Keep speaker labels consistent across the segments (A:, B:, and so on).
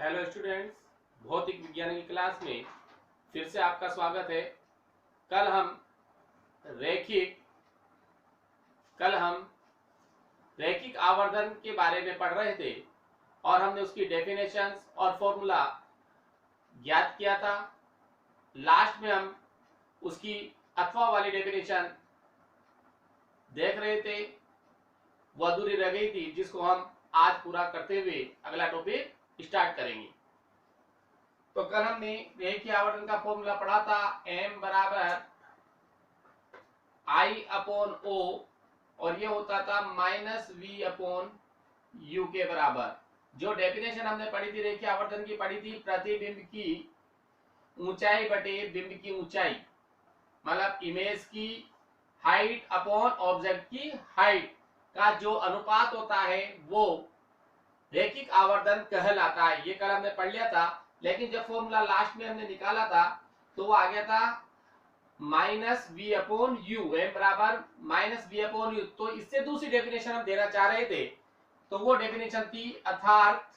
A: Hello students, भौतिक विज्ञान की क्लास में फिर से आपका स्वागत है। कल हम रैखिक कल हम रैखिक आवर्धन के बारे में पढ़ रहे थे और हमने उसकी डेफिनेशंस और फॉर्मूला ज्ञात किया था। लास्ट में हम उसकी अथवा वाली डेफिनेशन देख रहे थे, वह अधूरी रह गई थी, जिसको हम आज पूरा करते हुए अगला टॉपिक स्टार्ट करेंगे। तो कल हमने रैखिक आवर्धन का फॉर्मूला पढ़ा था, m बराबर I अपॉन O, और ये होता था माइनस V अपॉन U के बराबर। जो डेफिनेशन हमने पढ़ी थी रैखिक आवर्धन की, पढ़ी थी प्रतिबिंब की ऊंचाई बटे बिंब की ऊंचाई, मतलब इमेज की हाइट अपॉन ऑब्जेक्ट की हाइट का जो अनुपात होता है वो रैखिक आवर्धन कहलाता है। ये कल हमने पढ़ लिया था, लेकिन जब फॉर्मूला लास्ट में हमने निकाला था तो वो आ गया था minus v upon u, m बराबर माइनस वी अपॉन यू। तो इससे दूसरी डेफिनेशन हम देना चाह रहे थे, तो वो डेफिनेशन थी अर्थात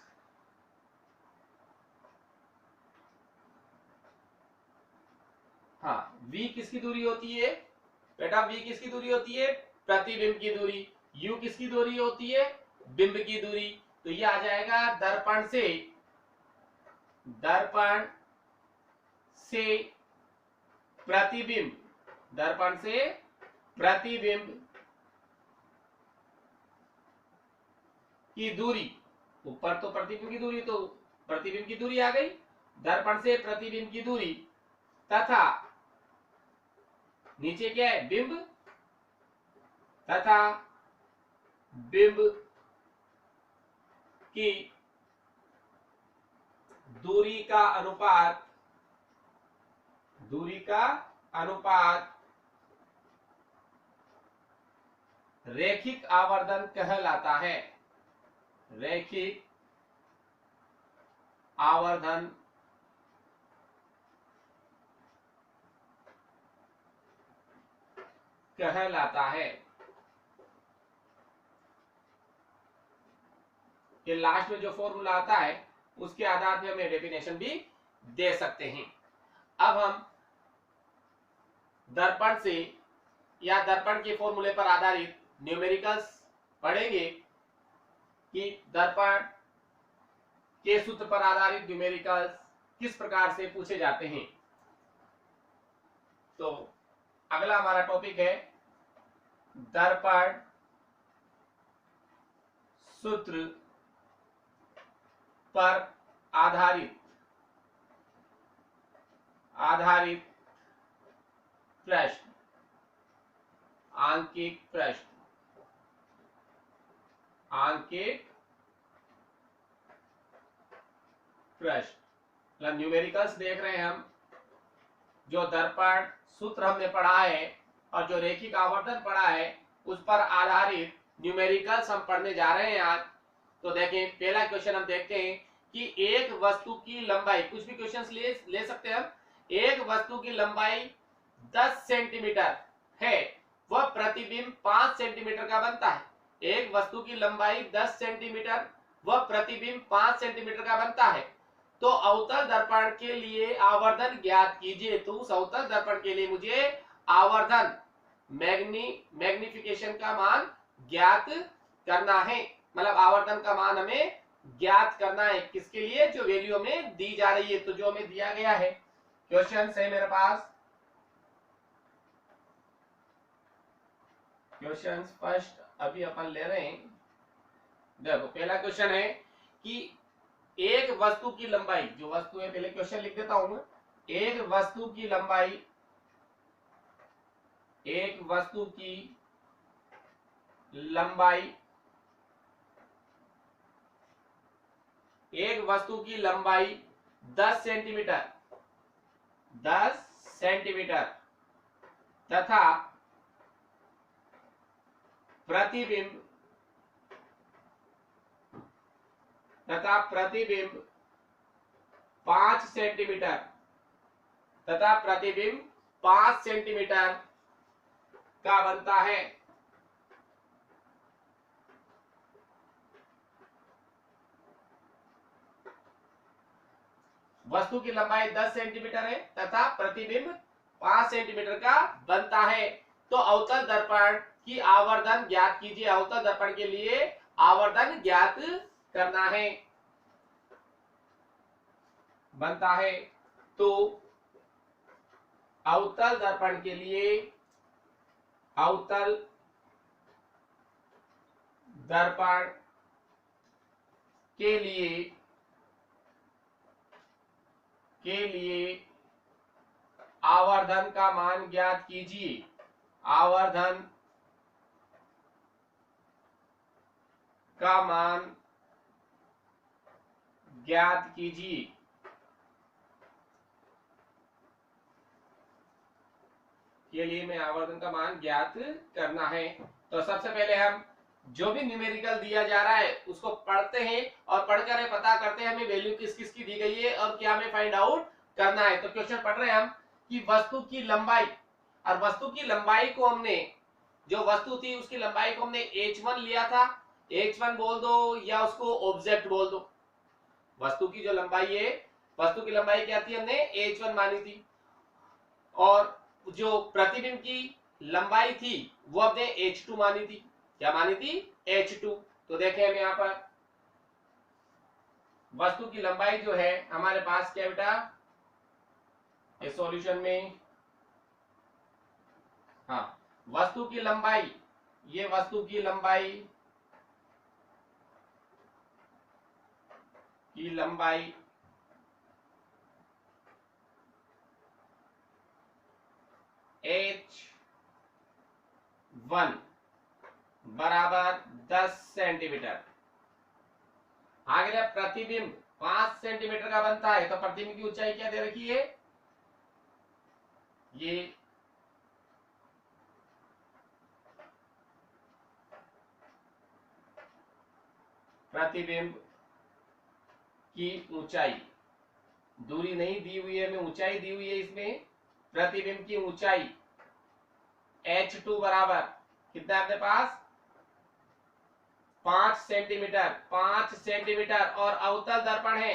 A: v किसकी दूरी होती है बेटा? v किसकी दूरी होती है? प्रतिबिंब की दूरी। u किसकी दूरी होती है? बिंब की दूरी। तो ये आ जाएगा दर्पण से प्रतिबिंब, दर्पण से प्रतिबिंब की दूरी। ऊपर तो प्रतिबिंब की दूरी, तो प्रतिबिंब की दूरी आ गई, दर्पण से प्रतिबिंब की दूरी, तथा नीचे क्या है? बिंब, तथा बिंब की दूरी का अनुपात रैखिक आवर्धन कहलाता है। रैखिक आवर्धन कहलाता है। ये लास्ट में जो फॉर्मूला आता है उसके आधार पे हम डेफिनेशन भी दे सकते हैं। अब हम दर्पण से या दर्पण के फॉर्मूले पर आधारित न्यूमेरिकल्स पढ़ेंगे कि दर्पण के सूत्र पर आधारित न्यूमेरिकल्स किस प्रकार से पूछे जाते हैं। तो अगला हमारा टॉपिक है दर्पण सूत्र पर आधारित प्रश्न, आंकिक प्रश्न, मतलब न्यूमेरिकल्स देख रहे हैं हम। जो दर्पण सूत्र हमने पढ़ा है और जो रैखिक आवर्धन पढ़ा है उस पर आधारित न्यूमेरिकल्स हम पढ़ने जा रहे हैं आज। तो देखें, पहला क्वेश्चन हम देखते हैं कि एक वस्तु की लंबाई, कुछ भी क्वेश्चन ले सकते हैं हम। एक वस्तु की लंबाई 10 सेंटीमीटर है, वह प्रतिबिंब 5 सेंटीमीटर का बनता है। एक वस्तु की लंबाई 10 सेंटीमीटर, वह प्रतिबिंब 5 सेंटीमीटर का बनता है। तो अवतल दर्पण के लिए आवर्धन ज्ञात कीजिए। तो उस अवतल दर्पण के लिए मुझे आवर्धन मैग्निफिकेशन का मान ज्ञात करना है, मतलब आवर्धन का मान हमें ज्ञात करना है। किसके लिए? जो वैल्यू हमें दी जा रही है। तो जो हमें दिया गया है क्वेश्चन है मेरे पास, क्वेश्चन फर्स्ट अभी अपन ले रहे हैं। देखो, पहला क्वेश्चन है कि एक वस्तु की लंबाई, जो वस्तु है, पहले क्वेश्चन लिख देता हूं मैं। एक वस्तु की लंबाई एक वस्तु की लंबाई 10 सेंटीमीटर तथा प्रतिबिंब 5 सेंटीमीटर का बनता है। वस्तु की लंबाई 10 सेंटीमीटर है तथा प्रतिबिंब 5 सेंटीमीटर का बनता है। तो अवतल दर्पण की आवर्धन ज्ञात कीजिए। अवतल दर्पण के लिए आवर्धन ज्ञात करना है, बनता है। तो अवतल दर्पण के लिए अवतल दर्पण के लिए आवर्धन का मान ज्ञात कीजिए। आवर्धन का मान ज्ञात कीजिए। के लिए में आवर्धन का मान ज्ञात करना है। तो सबसे पहले हम जो भी न्यूमेरिकल दिया जा रहा है उसको पढ़ते हैं और पढ़कर पता करते हैं हमें वैल्यू किस किस की दी गई है और क्या हमें फाइंड आउट करना है। तो क्वेश्चन पढ़ रहे हैं हम कि वस्तु की लंबाई, और वस्तु की लंबाई को हमने, जो वस्तु थी उसकी लंबाई को हमने h1 लिया था। h1 बोल दो या उसको ऑब्जेक्ट बोल दो। वस्तु की जो लंबाई है, वस्तु की लंबाई क्या थी, हमने h1 मानी थी। और जो प्रतिबिंब की लंबाई थी वो हमने h2 मानी थी। क्या मानी थी, h2। तो देखें हम यहाँ पर वस्तु की लंबाई जो है हमारे पास क्या बेटा, इस सॉल्यूशन में, हाँ, वस्तु की लंबाई, ये वस्तु की लंबाई h1 बराबर 10 सेंटीमीटर। आगे प्रतिबिंब 5 सेंटीमीटर का बनता है। तो प्रतिबिंब की ऊंचाई क्या दे रखी है, ये प्रतिबिंब की ऊंचाई, दूरी नहीं दी हुई है, हमें ऊंचाई दी हुई है इसमें। प्रतिबिंब की ऊंचाई h2 बराबर कितना है अपने पास, 5 सेंटीमीटर। 5 सेंटीमीटर और अवतल दर्पण है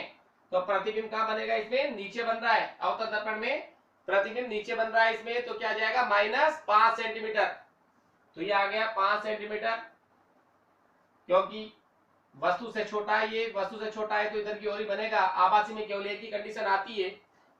A: तो प्रतिबिंब कहां बनेगा, इसमें नीचे बन रहा है। अवतल दर्पण में प्रतिबिंब नीचे बन रहा है इसमें, तो क्या जाएगा, -5 सेंटीमीटर। तो ये आ गया 5 सेंटीमीटर, क्योंकि वस्तु से छोटा है, ये वस्तु से छोटा है तो इधर की ओर ही बनेगा। आभासी में केवल एक ही कंडीशन आती है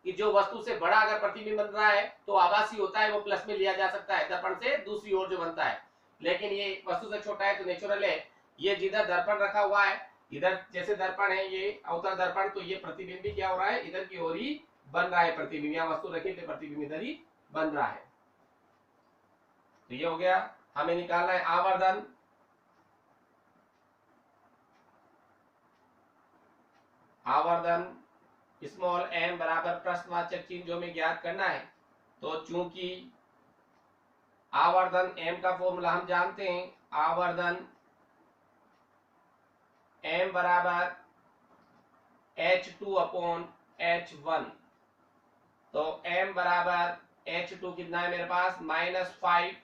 A: कि जो वस्तु से बड़ा अगर प्रतिबिंब बन रहा है तो आभासी होता है, वो प्लस में लिया जा सकता है दर्पण से दूसरी ओर जो बनता है। लेकिन ये वस्तु से छोटा है तो नेचुरल है। ये जिधर दर्पण रखा हुआ है, इधर जैसे दर्पण है ये अवतल दर्पण, तो ये प्रतिबिंब भी क्या हो रहा है, इधर की ओर ही बन रहा है। प्रतिबिंब यहाँ वस्तु रखी तो प्रतिबिंब इधर ही बन रहा है। तो ये हो गया, हमें निकालना है आवर्धन। आवर्धन स्मॉल m बराबर प्रश्नवाचक चिन्ह जो हमें ज्ञात करना है। तो चूंकि आवर्धन m का फॉर्मूला हम जानते हैं, आवर्धन m बराबर h2 अपॉन h1। तो m बराबर h2 कितना है मेरे पास, -5,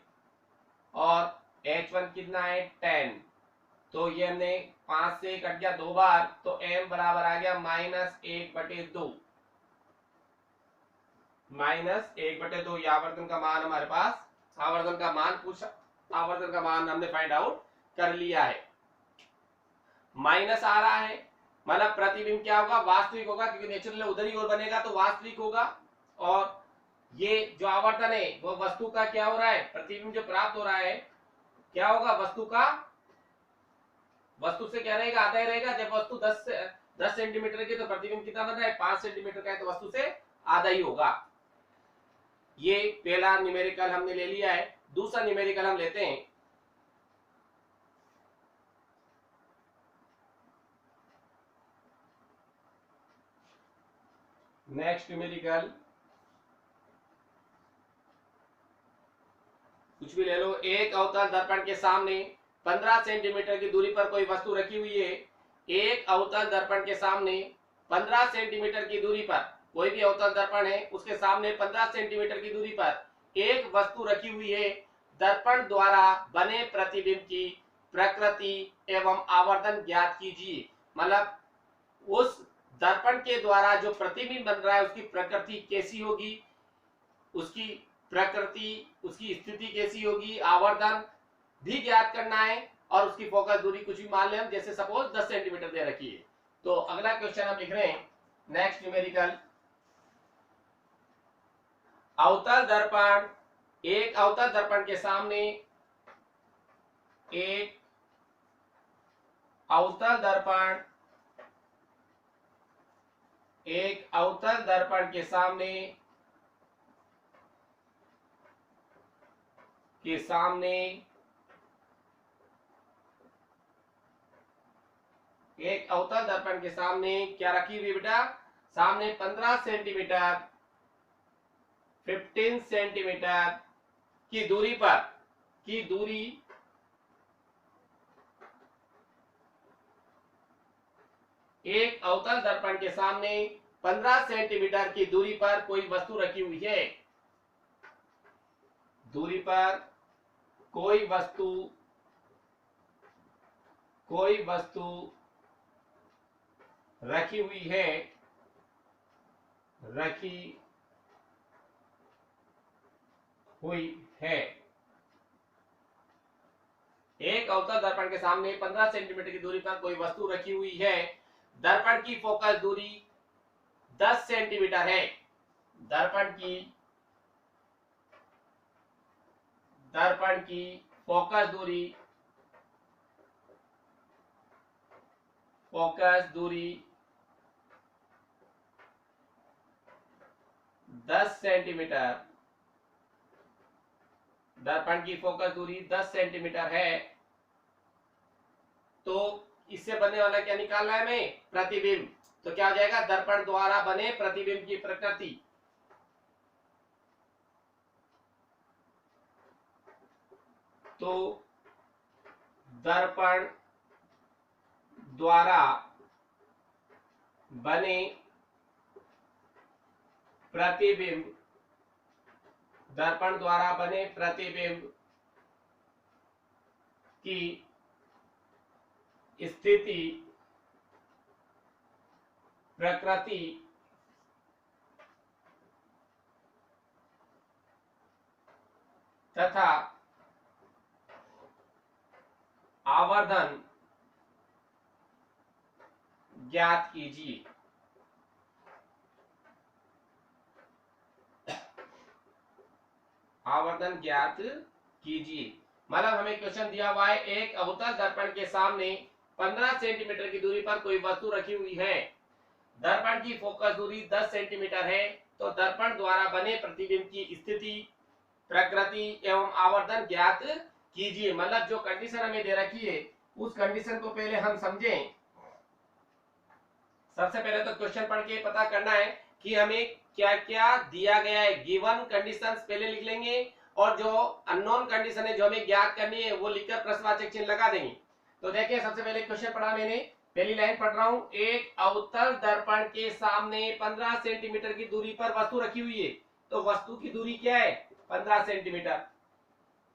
A: और h1 कितना है 10। तो ये हमने 5 से कट गया 2 बार, तो m बराबर आ गया -1/2। -1/2 ये आवर्धन का मान हमारे पास, आवर्धन का मान पूछा, आवर्धन का मान हमने फाइंड आउट कर लिया है। माइनस आ रहा है मतलब प्रतिबिंब क्या होगा, वास्तविक होगा, क्योंकि नेचुरल उधर ही और बनेगा तो वास्तविक होगा। और ये जो आवर्धन है वो वस्तु का क्या हो रहा है, प्रतिबिंब जो प्राप्त हो रहा है क्या होगा, वस्तु का, वस्तु से क्या रहेगा, आधा ही रहेगा। जब वस्तु 10 सेंटीमीटर की तो प्रतिबिंब कितना बन रहा है, 5 सेंटीमीटर का है, तो वस्तु से आधा ही होगा। ये पहला न्यूमेरिकल हमने ले लिया है। दूसरा न्यूमेरिकल हम लेते हैं। नेक्स्ट न्यूमेरिकल कुछ भी ले लो। एक अवतल दर्पण के सामने 15 सेंटीमीटर की दूरी पर कोई वस्तु रखी हुई है। एक अवतल दर्पण के सामने 15 सेंटीमीटर की दूरी पर कोई भी अवतल दर्पण है, उसके सामने 15 सेंटीमीटर की दूरी पर एक वस्तु रखी हुई है। दर्पण द्वारा बने प्रतिबिंब की प्रकृति एवं आवर्धन ज्ञात कीजिए। मतलब उस दर्पण के द्वारा जो प्रतिबिंब बन रहा है उसकी प्रकृति कैसी होगी, उसकी प्रकृति, उसकी स्थिति कैसी होगी, आवर्धन भी ज्ञात करना है और उसकी फोकस दूरी कुछ भी मान ले हम, जैसे सपोज 10 सेंटीमीटर दे रखी है। तो अगला क्वेश्चन हम लिख रहे हैं नेक्स्ट न्यूमेरिकल। अवतल दर्पण, एक अवतल दर्पण के सामने, एक अवतल दर्पण, एक अवतल दर्पण के सामने एक अवतल दर्पण के सामने क्या रखी हुई बेटा, सामने 15 सेंटीमीटर 15 सेंटीमीटर की दूरी पर, की दूरी एक अवतल दर्पण के सामने 15 सेंटीमीटर की दूरी पर कोई वस्तु रखी हुई है, दूरी पर कोई वस्तु रखी हुई है, एक अवतल दर्पण के सामने 15 सेंटीमीटर की दूरी पर कोई वस्तु रखी हुई है, दर्पण की फोकस दूरी 10 सेंटीमीटर है, दर्पण की फोकस दूरी 10 सेंटीमीटर, दर्पण की फोकस दूरी 10 सेंटीमीटर है। तो इससे बनने वाला क्या निकालना है हमें, प्रतिबिंब। तो क्या हो जाएगा, दर्पण द्वारा बने प्रतिबिंब की प्रकृति, तो दर्पण द्वारा बने प्रतिबिंब, दर्पण द्वारा बने प्रतिबिंब की स्थिति, प्रकृति तथा आवर्धन ज्ञात कीजिए। आवर्धन ज्ञात कीजिए, मतलब हमें क्वेश्चन दिया हुआ है, एक अवतल दर्पण के सामने 15 सेंटीमीटर की दूरी पर कोई वस्तु रखी हुई है, दर्पण की फोकस दूरी 10 सेंटीमीटर है, तो दर्पण द्वारा बने प्रतिबिंब की स्थिति, प्रकृति एवं आवर्धन ज्ञात कीजिए। मतलब जो कंडीशन हमें दे रखी है उस कंडीशन को पहले हम समझें। सबसे पहले तो क्वेश्चन पढ़ के पता करना है कि हमें क्या क्या दिया गया है, गिवन कंडीशंस पहले लिख लेंगे और जो अननोन कंडीशन है जो हमें ज्ञात करनी है वो लिखकर प्रश्नवाचक चिन्ह लगा देंगे। तो देखिए सबसे पहले क्वेश्चन पढ़ा मैंने, पहली लाइन पढ़ रहा हूं, एक अवतल दर्पण के सामने 15 सेंटीमीटर की दूरी पर वस्तु रखी हुई है, तो वस्तु की दूरी क्या है 15 सेंटीमीटर।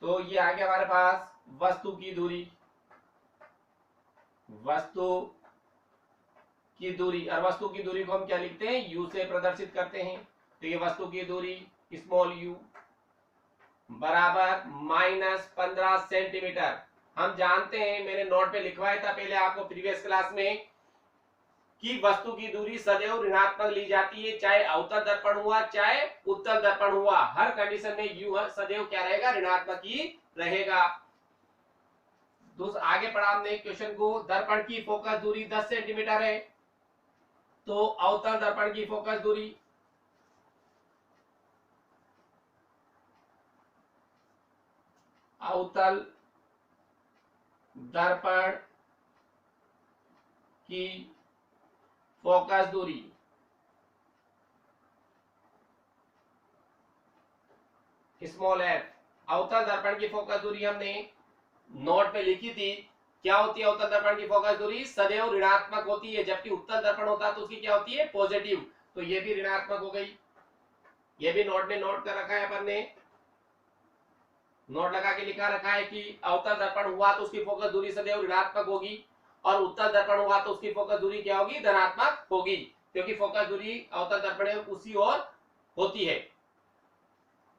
A: तो ये आ गया हमारे पास वस्तु की दूरी, वस्तु की दूरी, और वस्तु की दूरी को हम क्या लिखते हैं, यू से प्रदर्शित करते हैं। तो ये वस्तु की दूरी स्मॉल यू बराबर -15 सेंटीमीटर। हम जानते हैं, मैंने नोट पे लिखवाया था पहले आपको प्रीवियस क्लास में, कि वस्तु की दूरी सदैव ऋणात्मक ली जाती है, चाहे अवतल दर्पण हुआ चाहे उत्तल दर्पण हुआ, हर कंडीशन में यू सदैव क्या रहेगा, ऋणात्मक ही रहेगा। आगे पढ़ा हमने क्वेश्चन को, दर्पण की फोकस दूरी 10 सेंटीमीटर है, तो अवतल दर्पण की फोकस दूरी अवतल दर्पण की फोकस दूरी स्मॉल एफ। अवतल दर्पण की फोकस दूरी हमने नोट पे लिखी थी, क्या होती है अवतल दर्पण की फोकस दूरी, सदैव ऋणात्मक होती है, जबकि उत्तल दर्पण होता है तो उसकी क्या होती है, पॉजिटिव। तो ये भी ऋणात्मक हो गई, ये भी नोट में नोट कर रखा है अपन ने, नोट लगा के लिखा रखा है कि अवतल दर्पण हुआ तो उसकी फोकस दूरी सदैव ऋणात्मक होगी, और उत्तल दर्पण हुआ तो उसकी फोकस दूरी क्या होगी, धनात्मक होगी, क्योंकि फोकस दूरी अवतल दर्पण में उसी ओर होती है।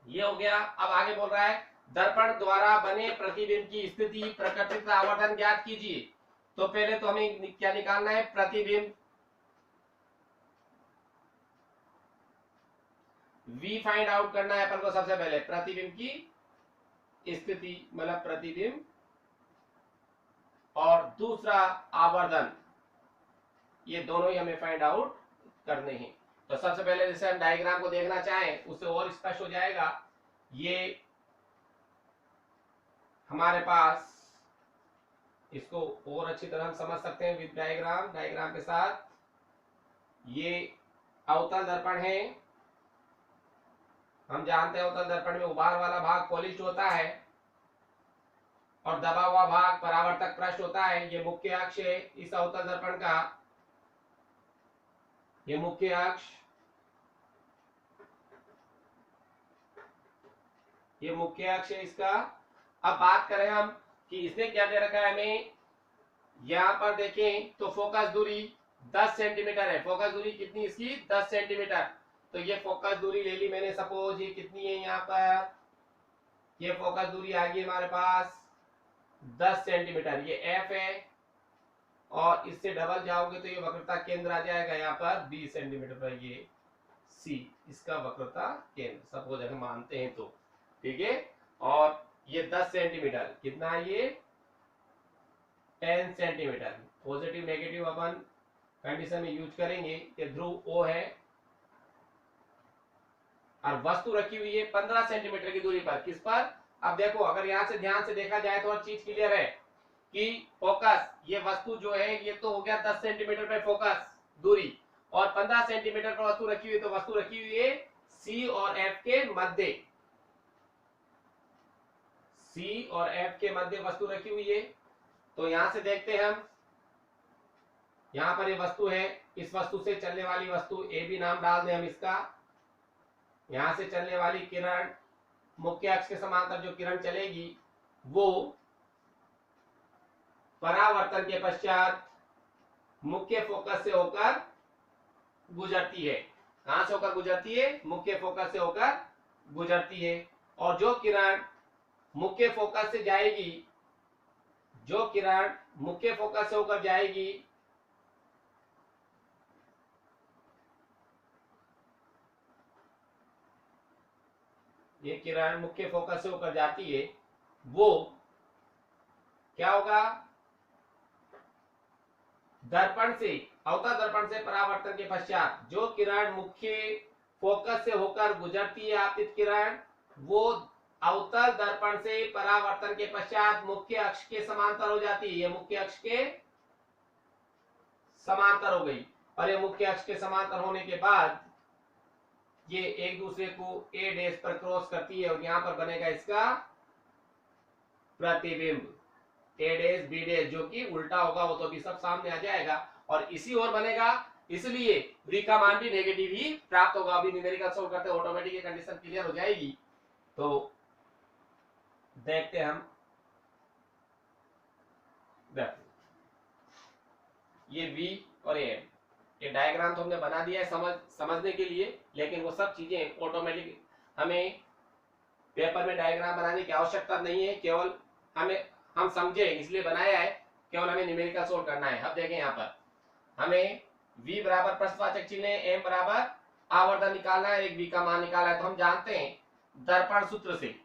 A: ये हो गया। अब आगे बोल रहा है दर्पण द्वारा बने प्रतिबिंब की स्थिति, प्रकृति तथा आवर्धन ज्ञात कीजिए। तो पहले तो हमें क्या निकालना है, प्रतिबिंब V फाइंड आउट करना है अपन को। सबसे पहले प्रतिबिंब की स्थिति मतलब प्रतिबिंब, और दूसरा आवर्धन, ये दोनों ही हमें फाइंड आउट करने हैं। तो सबसे पहले जैसे हम डायग्राम को देखना चाहें उससे और स्पष्ट हो जाएगा। ये हमारे पास, इसको और अच्छी तरह हम समझ सकते हैं विद डायग्राम, डायग्राम के साथ। ये अवतल दर्पण है, हम जानते हैं अवतल दर्पण में उभार वाला भाग पॉलिश्ड होता है और दबा हुआ भाग परावर्तक पृष्ठ होता है। ये मुख्य अक्ष है इस अवतल दर्पण का, ये मुख्य अक्ष, ये मुख्य अक्ष है इसका। अब बात करें हम कि इसने क्या दे रखा है हमें, यहां पर देखें तो फोकस दूरी 10 सेंटीमीटर है। फोकस दूरी कितनी इसकी, 10 सेंटीमीटर। तो ये फोकस दूरी ले ली मैंने, सपोज ये कितनी है, यहाँ पर ये फोकस दूरी आ गई हमारे पास 10 सेंटीमीटर, ये एफ है। और इससे डबल जाओगे तो ये वक्रता केंद्र आ जाएगा यहाँ पर 20 सेंटीमीटर पर, ये सी इसका वक्रता केंद्र, सपोज अगर मानते हैं तो, ठीक है। और ये 10 सेंटीमीटर, कितना है ये, 10 सेंटीमीटर। पॉजिटिव नेगेटिव अपन कंडीशन में यूज करेंगे। ये ध्रुव ओ है और वस्तु रखी हुई है 15 सेंटीमीटर की दूरी पर। किस पर, अब देखो अगर यहां से ध्यान से देखा जाए तो और चीज क्लियर है कि फोकस, ये वस्तु जो है ये तो हो गया 10 सेंटीमीटर पे फोकस दूरी, और 15 सेंटीमीटर पर वस्तु रखी हुई है। तो वस्तु रखी हुई है सी और एफ के मध्य, सी और एफ के मध्य वस्तु रखी हुई है। तो यहां से देखते हैं हम, यहां पर ये वस्तु है, इस वस्तु से चलने वाली वस्तु ए भी नाम डाल दें हम इसका। यहां से चलने वाली किरण, मुख्य अक्ष के समांतर जो किरण चलेगी वो परावर्तन के पश्चात मुख्य फोकस से होकर गुजरती है। कहां से होकर गुजरती है, मुख्य फोकस से होकर गुजरती है। और जो किरण मुख्य फोकस से जाएगी, जो किरण मुख्य फोकस से होकर जाएगी, ये किरण मुख्य फोकस से होकर जाती है, वो क्या होगा, दर्पण से, अवतल दर्पण से परावर्तन के पश्चात जो किरण मुख्य फोकस से होकर गुजरती है आपतित किरण, वो अवतल दर्पण से परावर्तन के पश्चात मुख्य अक्ष के समांतर हो जाती है। ये मुख्य अक्ष के समांतर हो गई, और ये मुख्य अक्ष के समांतर होने के बाद ये एक दूसरे को ए डैश पर क्रॉस करती है, और यहां पर बनेगा इसका प्रतिबिंब ए डैश बी डैश, जो कि उल्टा होगा, वो तो अभी सब सामने आ जाएगा, और इसी ओर बनेगा। इसलिए v का मान भी नेगेटिव ही प्राप्त होगा। अभी न्यूमेरिकल सोल्व करते ऑटोमेटिक ये कंडीशन क्लियर हो जाएगी। तो देखते हैं हम, ये v और a, ये डायग्राम तो हमने बना दिया है समझने के लिए, लेकिन वो सब चीजें ऑटोमेटिक, हमें पेपर में डायग्राम बनाने की आवश्यकता नहीं है, केवल हम समझे इसलिए बनाया है, केवल हमें न्यूमेरिकल सोल्व करना है। अब देखें यहाँ पर हमें v बराबर प्रश्नवाचक चिन्ह है, m बराबर आवर्धन निकालना है, एक v का मान निकाला है। तो हम जानते हैं दर्पण सूत्र से,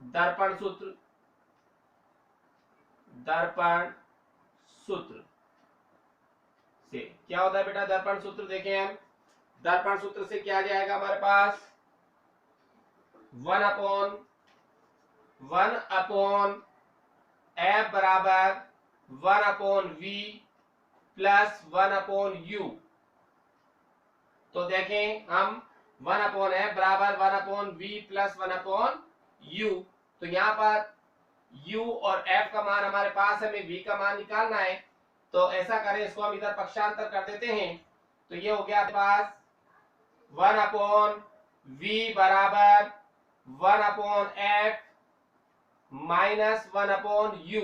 A: दर्पण सूत्र से क्या होता है बेटा, दर्पण सूत्र देखें हम, दर्पण सूत्र से क्या आ जाएगा हमारे पास, 1 अपॉन f बराबर 1 upon v plus 1 upon u। तो देखें हम 1 अपॉन f बराबर 1 upon v plus 1 upon u। तो यहाँ पर u और f का मान हमारे पास है, हमें v का मान निकालना है। तो ऐसा करें, इसको हम इधर पक्षांतर कर देते हैं। तो ये हो गया आपके पास 1 अपॉन v बराबर 1 upon f minus 1 upon u।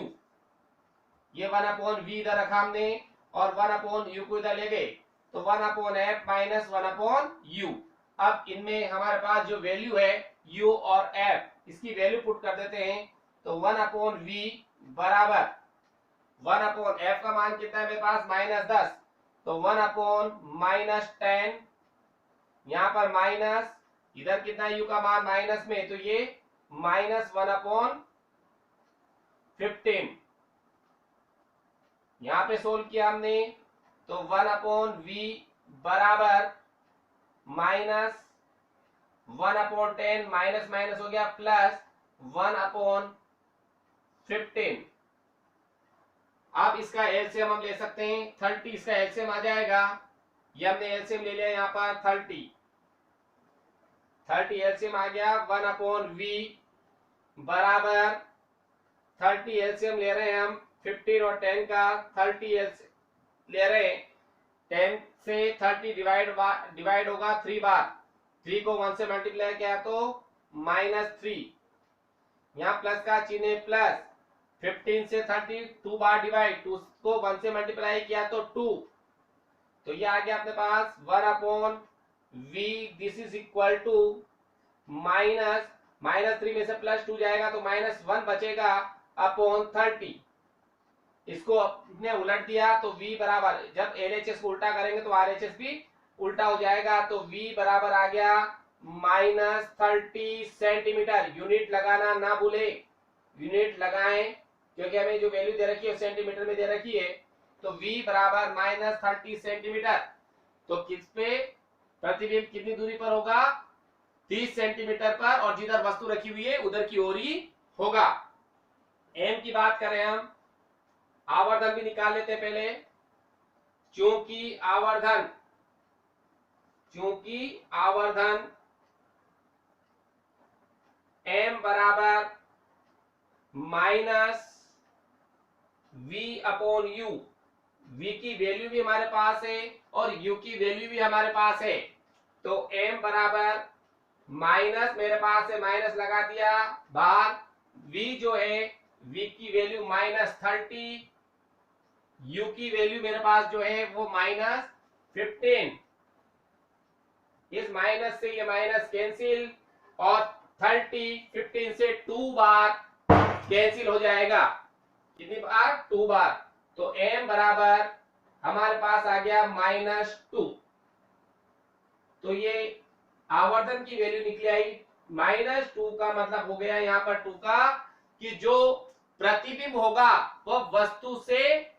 A: ये 1/v इधर रखा हमने और 1/u को इधर ले गए, तो 1/f माइनस 1/u। अब इनमें हमारे पास जो वैल्यू है u और f, इसकी वैल्यू पुट कर देते हैं। तो 1/v बराबर 1/f का मान कितना है मेरे पास -10, तो 1/-10, यहां पर माइनस, इधर कितना u का मान माइनस में, तो ये -1/15। यहां पे सोल्व किया हमने, तो 1/v बराबर -1/10, माइनस माइनस हो गया प्लस 1/15। अब इसका एलसीएम हम ले सकते हैं, 30 इसका एलसीएम आ जाएगा। ये हमने एलसीएम ले लिया यहाँ पर 30 एलसीएम आ गया। 1/v बराबर 30 एलसीएम ले रहे हैं हम, 15 और 10 का 30 एलसीएम ले रहे हैं। 10 से 30 डिवाइड होगा 3 बार, 3 को 1 से मल्टीप्लाई किया तो -3, यहाँ प्लस का चिन्ह प्लस। 15 से 30 2 बार डिवाइड, 2 को 1 से मल्टीप्लाई किया तो 2, तो ये आ गया अपने पास 1/v, this is equal to -3 में से +2 जाएगा तो -1 बचेगा अपॉन 30। इसको अपने उलट दिया तो v बराबर, जब LHS को उल्टा करेंगे तो RHS भी उल्टा हो जाएगा, तो v बराबर आ गया -30 सेंटीमीटर। यूनिट लगाना ना भूले, यूनिट लगाएं, क्योंकि हमें जो वैल्यू दे रखी है सेंटीमीटर में दे रखी है। तो v बराबर -30 सेंटीमीटर। तो किस पे प्रतिबिंब कितनी दूरी पर होगा? 30 सेंटीमीटर पर, और जिधर वस्तु रखी हुई है उधर की ओर ही होगा। m की बात करें हम, आवर्धन भी निकाल लेते हैं पहले। चूंकि आवर्धन m बराबर -v/u, v की वैल्यू भी हमारे पास है और u की वैल्यू भी हमारे पास है, तो m बराबर माइनस, मेरे पास है माइनस लगा दिया बाहर, v जो है v की वैल्यू -30, u की वैल्यू मेरे पास जो है वो -15। इस माइनस से ये माइनस कैंसिल, और 30 15 से 2 बार कैंसिल हो जाएगा। कितनी बार? 2 बार। तो m बराबर हमारे पास आ गया -2। तो ये आवर्धन की वैल्यू निकली आई -2 का मतलब हो गया यहाँ पर 2 का, कि जो प्रतिबिंब होगा वह वस्तु से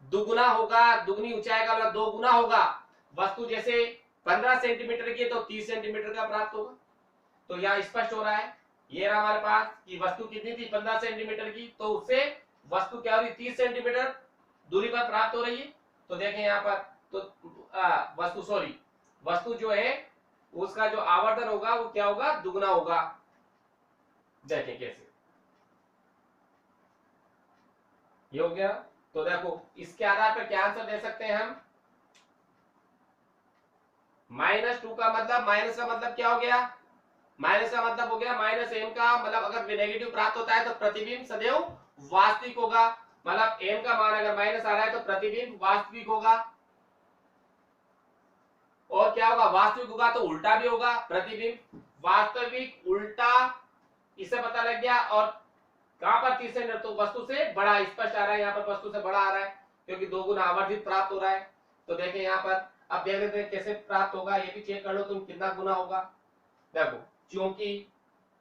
A: दुगुना होगा, दुगनी ऊंचाई का मतलब 2 गुना होगा। वस्तु जैसे 15 सेंटीमीटर की तो 30 सेंटीमीटर का प्राप्त होगा। तो यहाँ स्पष्ट हो रहा है, ये रहा हमारे पास कि वस्तु कितनी थी 15 सेंटीमीटर की, तो उससे वस्तु क्या हो रही 30 सेंटीमीटर दूरी पर प्राप्त हो रही है। तो देखें यहाँ पर, तो वस्तु जो है उसका जो आवर्धन होगा वो क्या होगा? दुगना होगा। देखें कैसे ये हो गया। तो देखो इसके आधार पर क्या आंसर दे सकते हैं हम? -2 का मतलब, माइनस का मतलब क्या हो गया? माइनस का मतलब हो गया -m का मतलब अगर नेगेटिव प्राप्त होता है तो प्रतिबिंब सदैव वास्तविक होगा। मतलब m का मान अगर माइनस आ रहा है तो प्रतिबिंब वास्तविक होगा। और क्या होगा? वास्तविक होगा तो उल्टा भी होगा, प्रतिबिंब वास्तविक उल्टा, इससे पता लग गया। और कहां पर 30 सेंटीमीटर? तो वस्तु से बड़ा, स्पष्ट आ रहा है यहाँ पर वस्तु से बड़ा आ रहा है, क्योंकि 2 गुना आवर्धित प्राप्त हो रहा है। तो देखें यहाँ पर, अब देख लेते हैं कैसे प्राप्त होगा, ये भी चेक कर लो तुम कितना गुना होगा। देखो, क्योंकि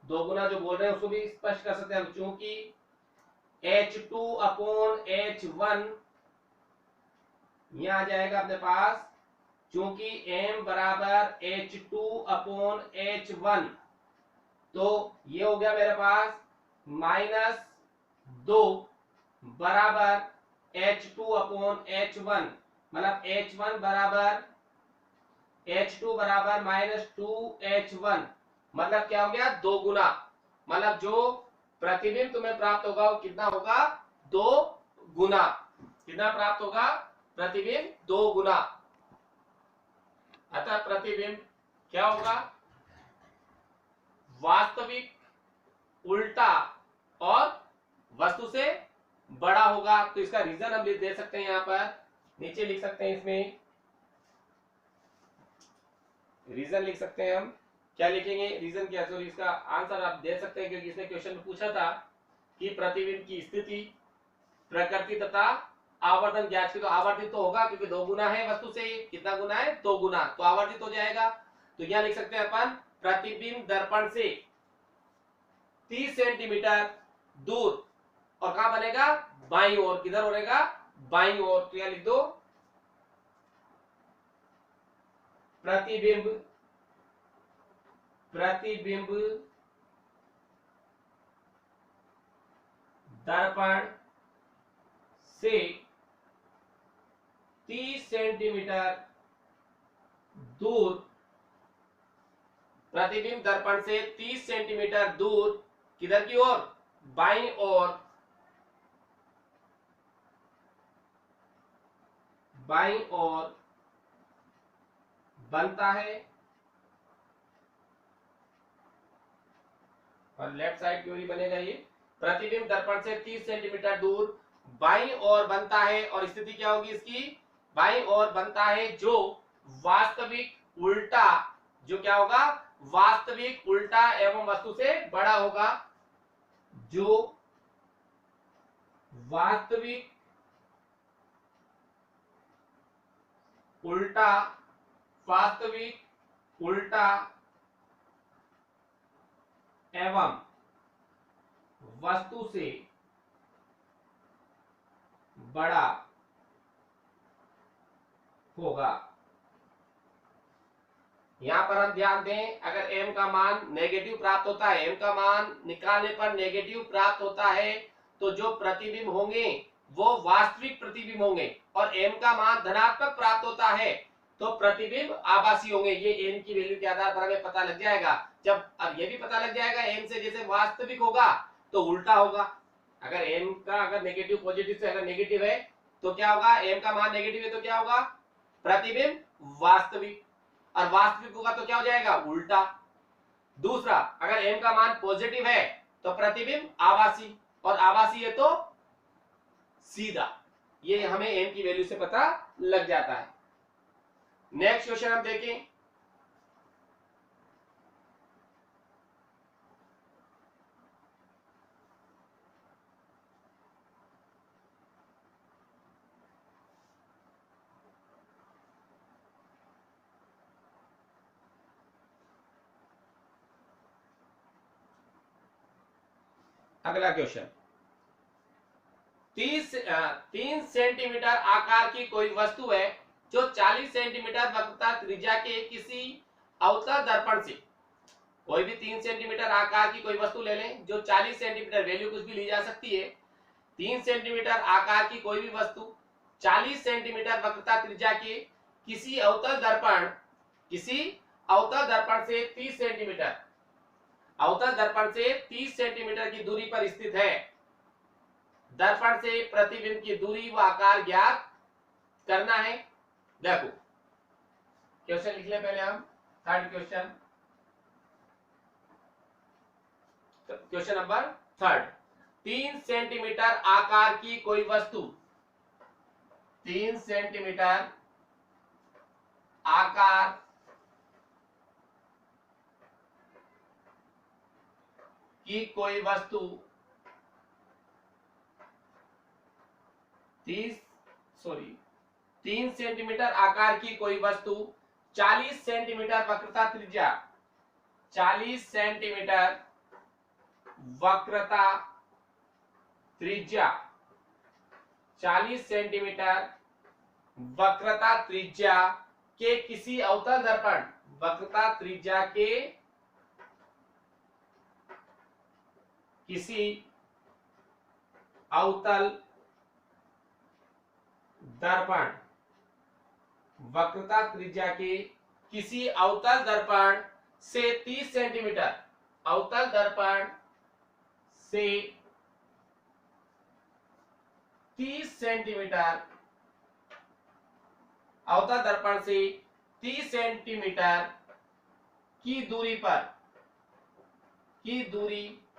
A: 2 गुना जो बोल रहे हैं उसको भी स्पष्ट कर सकते हैं, क्योंकि H2/H1 यहां आ जाएगा अपने पास, क्योंकि m बराबर H2/H1, तो ये हो गया मेरे पास -2 बराबर H2/H1, मतलब H1 बराबर H2 बराबर -2H1, मतलब क्या हो गया? 2 गुना। मतलब जो प्रतिबिंब तुम्हें प्राप्त होगा वो कितना होगा? 2 गुना। कितना प्राप्त होगा? प्रतिबिंब 2 गुना। अतः प्रतिबिंब क्या होगा? वास्तविक उल्टा और वस्तु से बड़ा होगा। तो इसका रीजन हम दे सकते हैं, यहाँ पर नीचे लिख सकते हैं, इसमें रीजन लिख सकते हैं हम। क्या लिखेंगे रीजन, क्या सॉरी इसका आंसर आप दे सकते हैं, क्योंकि इसने क्वेश्चन में पूछा था कि प्रतिबिंब की स्थिति, प्रकृति तथा आवर्तन ज्ञात की। तो आवर्तित तो होगा क्योंकि 2 गुना है वस्तु से, कितना गुना है, 2 गुना, तो आवर्तित हो जाएगा। तो यहां लिख सकते हैं अपन प्रतिबिंब दर्पण से 30 सेंटीमीटर दूर, और कहां बनेगा, बाईं ओर, किधर बनेगा, बाईं ओर। तो यहां लिख दो प्रतिबिंब, प्रतिबिंब दर्पण से 30 सेंटीमीटर दूर, प्रतिबिंब दर्पण से 30 सेंटीमीटर दूर, किधर की ओर, बाईं ओर, बाईं ओर बनता है, और लेफ्ट साइड की ओर ही बनेगा ये। प्रतिबिंब दर्पण से 30 सेंटीमीटर दूर बाईं ओर बनता है, और स्थिति क्या होगी इसकी, बाईं ओर बनता है, जो वास्तविक उल्टा, जो क्या होगा, वास्तविक उल्टा एवं वस्तु से बड़ा होगा, जो वास्तविक उल्टा, वास्तविक उल्टा एवं वस्तु से बड़ा होगा। यहां पर हम ध्यान दें, अगर m का मान नेगेटिव प्राप्त होता है, m का मान निकालने पर नेगेटिव प्राप्त होता है, तो जो प्रतिबिंब होंगे वो वास्तविक प्रतिबिंब होंगे, और m का मान धनात्मक प्राप्त होता है तो प्रतिबिंब आभासी होंगे। ये m की वैल्यू के आधार पर हमें पता लग जाएगा। जब अब ये भी पता लग जाएगा m से जैसे वास्तविक होगा तो उल्टा होगा। अगर m का अगर नेगेटिव पॉजिटिव से अगर नेगेटिव है तो क्या होगा, m का मान नेगेटिव है तो क्या होगा, प्रतिबिंब वास्तविक, और वास्तविक होगा तो क्या हो जाएगा, उल्टा। दूसरा, अगर m का मान पॉजिटिव है तो प्रतिबिंब आभासी, और आभासी है तो सीधा। ये हमें m की वैल्यू से पता लग जाता है। नेक्स्ट क्वेश्चन हम देखें, अगला क्वेश्चन, 3 सेंटीमीटर आकार की कोई वस्तु है जो 40 सेंटीमीटर वक्रता त्रिज्या के किसी अवतल दर्पण से, कोई भी 3 सेंटीमीटर आकार की कोई वस्तु ले लें जो 40 सेंटीमीटर, वैल्यू कुछ भी ली जा सकती है, 3 सेंटीमीटर आकार की कोई भी वस्तु 40 सेंटीमीटर वक्रता त्रिज्या के किसी अवतल दर्पण, किसी अवतल दर्पण से 30 सेंटीमीटर, अवतल दर्पण से 30 सेंटीमीटर की दूरी पर स्थित है। दर्पण से प्रतिबिंब की दूरी व आकार ज्ञात करना है। देखो क्वेश्चन लिख ले पहले हम, third question, question number third, 3 centimetre आकार की कोई वस्तु, 3 सेंटीमीटर आकार की कोई वस्तु 3 सेंटीमीटर आकार की कोई वस्तु 40 सेंटीमीटर वक्रता त्रिज्या, 40 सेंटीमीटर वक्रता त्रिज्या, 40 सेंटीमीटर वक्रता त्रिज्या के किसी अवतल दर्पण, वक्रता त्रिज्या के किसी अवतल दर्पण, वक्रता त्रिज्या के किसी अवतल दर्पण से 30 सेंटीमीटर, अवतल दर्पण से 30 सेंटीमीटर, अवतल दर्पण से 30 सेंटीमीटर की दूरी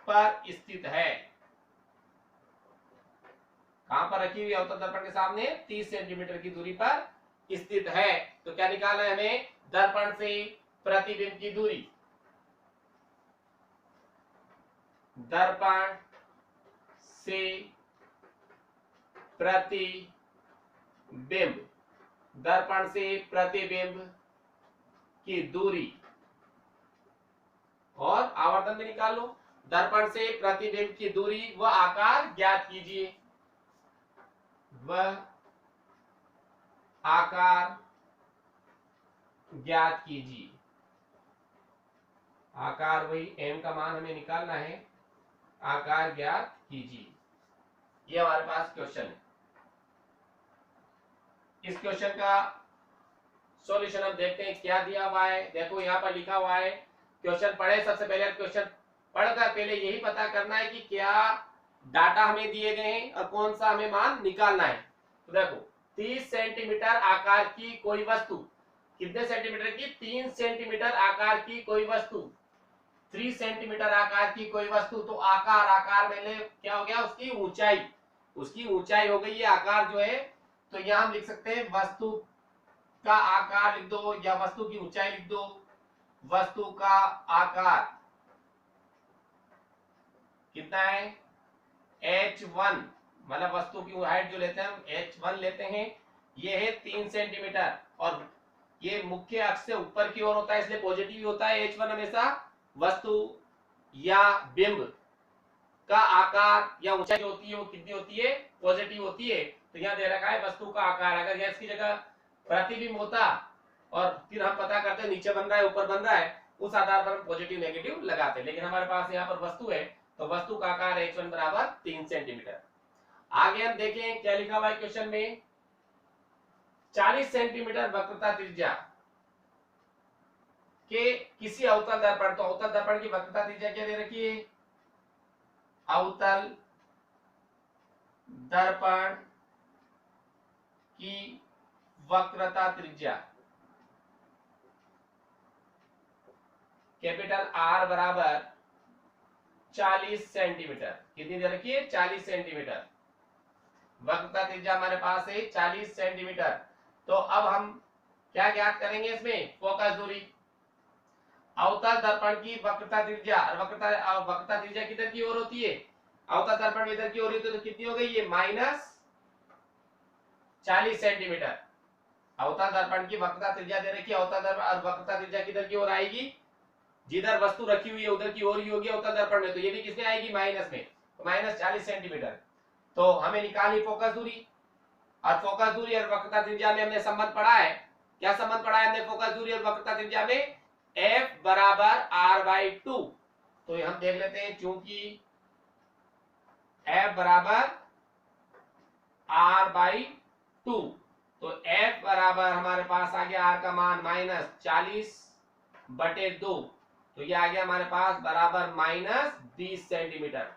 A: पर स्थित है। कहां पर रखी हुई अवतल दर्पण के सामने? 30 सेंटीमीटर की दूरी पर स्थित है। तो क्या निकालना है हमें? दर्पण से प्रतिबिंब की दूरी। दर्पण से प्रतिबिंब, दर्पण से प्रतिबिंब की दूरी और आवर्तन भी निकाल लो। दर्पण से प्रतिबिंब की दूरी व आकार ज्ञात कीजिए। वह आकार ज्ञात कीजिए। आकार वही m का मान हमें निकालना है। आकार ज्ञात कीजिए। ये हमारे पास क्वेश्चन है। इस क्वेश्चन का सॉल्यूशन हम देखते हैं क्या दिया हुआ है। देखो यहाँ पर लिखा हुआ है, क्वेश्चन पढ़े। सबसे पहले क्वेश्चन पढ़कर पहले यही पता करना है कि क्या डाटा हमें दिए गए हैं और कौन सा हमें मान निकालना है। तो देखो 30 सेंटीमीटर आकार की कोई वस्तु, कितने सेंटीमीटर की? 3 सेंटीमीटर आकार की कोई वस्तु, 3 सेंटीमीटर आकार की कोई वस्तु। तो आकार, आकार में क्या हो गया? उसकी ऊंचाई, उसकी ऊंचाई हो गई ये आकार जो है। तो यहां हम लिख सकते हैं वस्तु का आकार लिख दो या वस्तु की ऊंचाई लिख दो। वस्तु का आकार कितना है? h1, मतलब वस्तु की हाइट जो लेते हैं हम h1 लेते हैं। ये है 3 सेंटीमीटर और ये मुख्य अक्ष से ऊपर की ओर होता है, इसलिए पॉजिटिव होता है h1 हमेशा। वस्तु या बिंब का आकार या ऊंचाई जो होती है वो कितनी होती है? पॉजिटिव होती है। तो यहाँ दे रखा है वस्तु का आकार। अगर यहाँ इसकी जगह प्रतिबिंब होता और फिर हम पता करते नीचे बन रहा है ऊपर बन रहा है, उस आधार पर हम पॉजिटिव नेगेटिव लगाते। लेकिन हमारे पास यहाँ पर वस्तु है तो वस्तु का आकार h1 बराबर 3 सेंटीमीटर। आगे हम देखें क्या लिखा हुआ है क्वेश्चन में। 40 सेंटीमीटर वक्रता त्रिज्या के किसी अवतल दर्पण, तो अवतल दर्पण की वक्रता त्रिज्या क्या दे रखी है? अवतल दर्पण की वक्रता त्रिज्या कैपिटल R बराबर 40 सेंटीमीटर। कितनी दे रखी है? 40 सेंटीमीटर। वक्रता त्रिज्या हमारे पास है 40 सेंटीमीटर। तो अब हम क्या ज्ञात करेंगे इसमें? फोकस दूरी। अवतल दर्पण की वक्रता त्रिज्या, वक्रता त्रिज्या किधर की ओर होती है? अवतल दर्पण इधर की ओर होती है। तो कितनी हो गई ये? -40 सेंटीमीटर। अवतल दर्पण की वक्रता त्रिज्या दे रखी है। अवतल दर्पण और वक्रता त्रिज्या किधर की ओर आएगी? जिधर वस्तु रखी हुई है उधर की ओर ही होगी अवतल दर्पण में। तो ये भी किसमें आएगी? माइनस में। तो -40 सेंटीमीटर। तो हमें निकालनी फोकस दूरी, और फोकस दूरी और वक्रता त्रिज्या में हमने संबंध पढ़ा है। क्या संबंध पढ़ा है हमने फोकस दूरी और वक्रता त्रिज्या में? F बराबर R/2। तो हम देख लेते हैं, चूंकि F बराबर R/2 तो F बराबर हमारे पास आ गया R का मान -40/2। तो ये आ गया हमारे पास बराबर -20 सेंटीमीटर।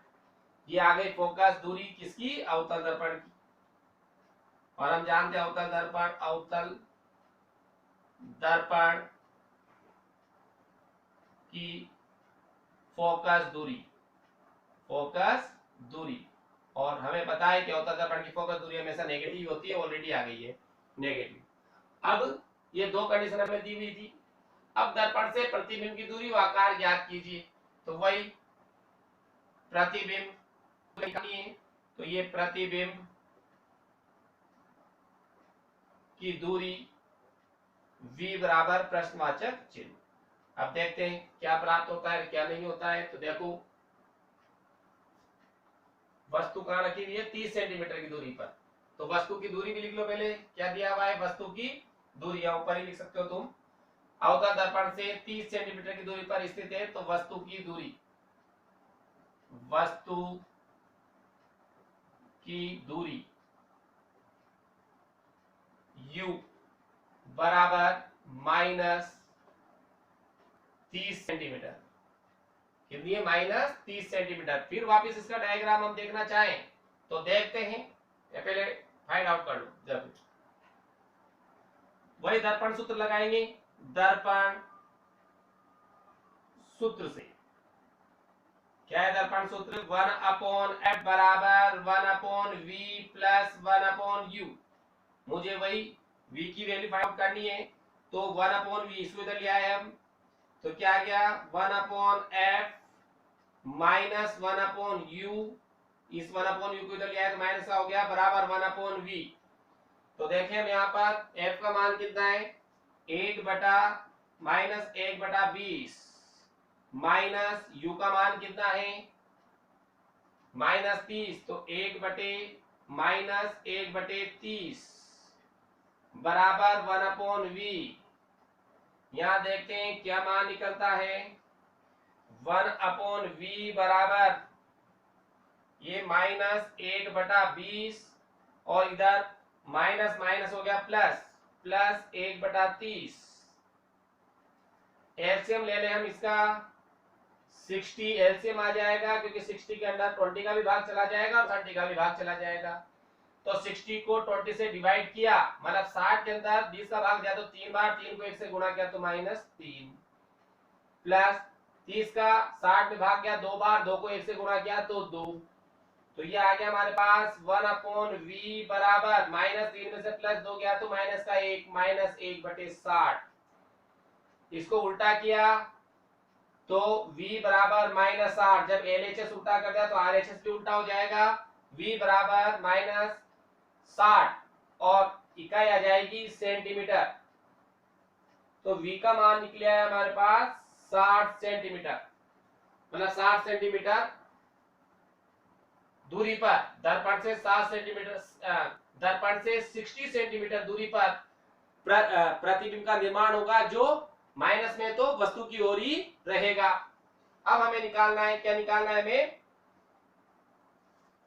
A: ये आ गई फोकस दूरी किसकी? अवतल दर्पण की। और हम जानते हैं अवतल दर्पण की फोकस दूरी, और हमें पता है कि अवतल दर्पण की फोकस दूरी हमेशा नेगेटिव होती है। ऑलरेडी आ गई है नेगेटिव। अब ये दो कंडीशन हमें दी हुई थी। अब दर्पण से प्रतिबिंब की दूरी व आकार ज्ञात कीजिए। तो वही प्रतिबिंब, तो ये प्रतिबिंब की दूरी v बराबर प्रश्नवाचक चिन्ह। अब देखते हैं क्या प्राप्त होता है क्या नहीं होता है। तो देखो वस्तु कहां रखी हुई है? 30 सेंटीमीटर की दूरी पर। तो वस्तु की दूरी भी लिख लो पहले। क्या दिया हुआ है? वस्तु की दूरी, या ऊपर ही लिख सकते हो तुम। अवतल दर्पण से 30 सेंटीमीटर की दूरी पर स्थित है। तो वस्तु की दूरी, u बराबर -30 सेंटीमीटर। कितनी है? -30 सेंटीमीटर। फिर वापस इसका डायग्राम हम देखना चाहें तो देखते हैं, या पहले फाइंड आउट कर लो। जब वही दर्पण सूत्र लगाएंगे। दर्पण सूत्र से क्या है दर्पण सूत्र? 1/f बराबर 1/v प्लस 1/u। मुझे वही v की वैल्यू फाइंड आउट करनी है, तो 1/v इसको इधर ले आए हम, तो क्या आ गया 1/f माइनस 1/u, इस 1/u को इधर ले आए तो माइनस का हो गया बराबर 1/v। तो देखें हम यहाँ पर f का मान कितना है, 8 बटा माइनस 1/20 माइनस u का मान कितना है -30, तो 1/-1/30 बराबर 1/v। यहां देखते हैं क्या मान निकलता है, 1/v बराबर ये -1/20 और इधर माइनस माइनस हो गया प्लस, प्लस 1/30। एलसीएम ले लें हम इसका, 60 एलसीएम आ जाएगा, क्योंकि 60 के अंदर 20 का भी भाग चला जाएगा और 30 का भी भाग चला जाएगा। तो 60 को 20 से डिवाइड किया, मतलब 60 के अंदर 20 का भाग दिया तो 3 बार, 3 को 1 से गुणा किया तो -3, प्लस 30 का 60 में भाग गया 2 बार, 2 को 1 से गुणा किया तो 2। तो ये आ गया हमारे पास 1/v बराबर -3 में से प्लस 2 गया तो माइनस का 1, -1/60। इसको उल्टा किया तो v बराबर -60, जब LHS उल्टा कर दिया तो RHS भी उल्टा हो जाएगा, v बराबर -60 और इकाई आ जाएगी सेंटीमीटर। तो v का मान निकले है हमारे पास 60 सेंटीमीटर, मतलब 60 सेंटीमीटर दूरी पर दर्पण से 60 सेंटीमीटर, दर्पण से 60 सेंटीमीटर दूरी पर प्रतिबिंब का निर्माण होगा, जो माइनस में तो वस्तु की ओर ही रहेगा। अब हमें निकालना है, क्या निकालना है हमें,